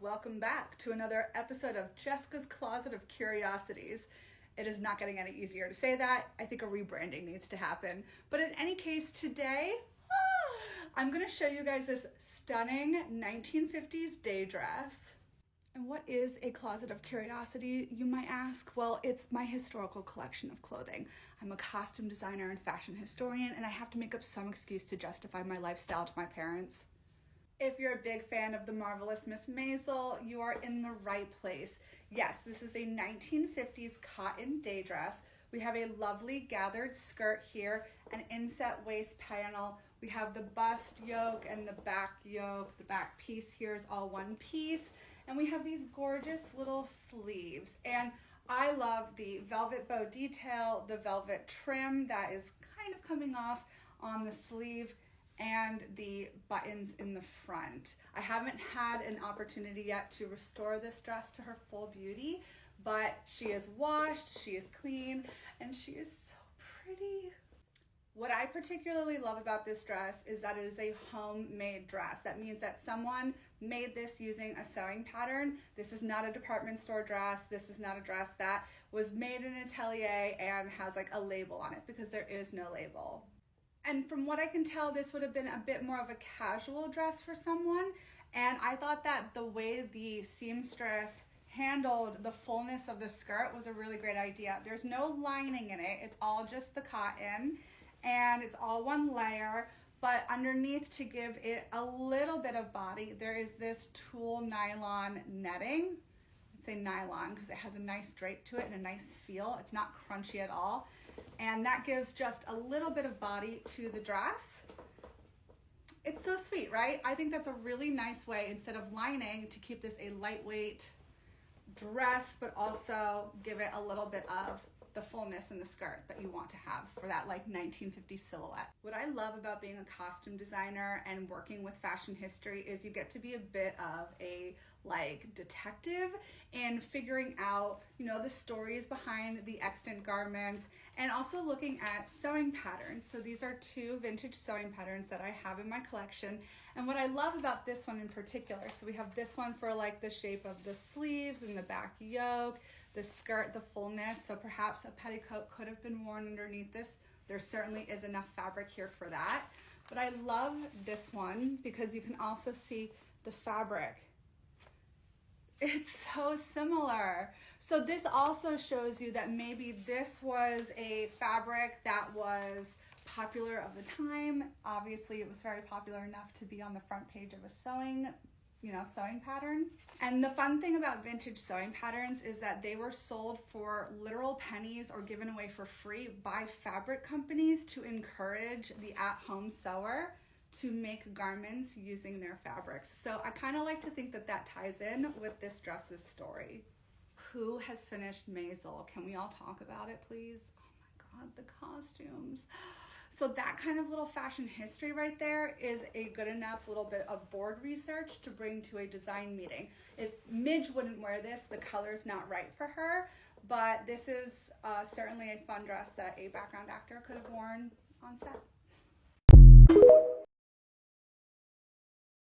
welcome back to another episode of Jessica's Closet of Curiosities. It is not getting any easier to say that. I think a rebranding needs to happen. But in any case, today, I'm going to show you guys this stunning 1950s day dress. And what is a closet of curiosity, you might ask? Well, it's my historical collection of clothing. I'm a costume designer and fashion historian, and I have to make up some excuse to justify my lifestyle to my parents. If you're a big fan of the marvelous Miss Maisel, you are in the right place. Yes, this is a 1950s cotton day dress. We have a lovely gathered skirt here, an inset waist panel. We have the bust yoke and the back yoke. The back piece here is all one piece. And we have these gorgeous little sleeves. And I love the velvet bow detail, the velvet trim that is kind of coming off on the sleeve, and the buttons in the front. I haven't had an opportunity yet to restore this dress to her full beauty, but she is washed, she is clean, and she is so pretty. What I particularly love about this dress is that it is a homemade dress. That means that someone made this using a sewing pattern. This is not a department store dress. This is not a dress that was made in an atelier and has like a label on it, because there is no label. And from what I can tell, this would have been a bit more of a casual dress for someone. And I thought that the way the seamstress handled the fullness of the skirt was a really great idea. There's no lining in it. It's all just the cotton, and it's all one layer. But underneath, to give it a little bit of body, there is this tulle nylon netting. I'd say nylon because it has a nice drape to it and a nice feel. It's not crunchy at all. And that gives just a little bit of body to the dress. It's so sweet, right? I think that's a really nice way, instead of lining, to keep this a lightweight dress, but also give it a little bit of the fullness in the skirt that you want to have for that like 1950s silhouette. What I love about being a costume designer and working with fashion history is you get to be a bit of a like detective in figuring out, you know, the stories behind the extant garments, and also looking at sewing patterns. So these are two vintage sewing patterns that I have in my collection. And what I love about this one in particular, so we have this one for like the shape of the sleeves and the back yoke, the skirt, the fullness, so perhaps a petticoat could have been worn underneath this. There certainly is enough fabric here for that. But I love this one because you can also see the fabric. It's so similar. So this also shows you that maybe this was a fabric that was popular of the time. Obviously, it was very popular enough to be on the front page of a sewing pattern. And the fun thing about vintage sewing patterns is that they were sold for literal pennies or given away for free by fabric companies to encourage the at-home sewer to make garments using their fabrics. So I kind of like to think that that ties in with this dress's story. Who has finished Maisel? Can we all talk about it, please? Oh my God, the costumes. So that kind of little fashion history right there is a good enough little bit of board research to bring to a design meeting. If Midge wouldn't wear this, the color's not right for her, but this is certainly a fun dress that a background actor could have worn on set.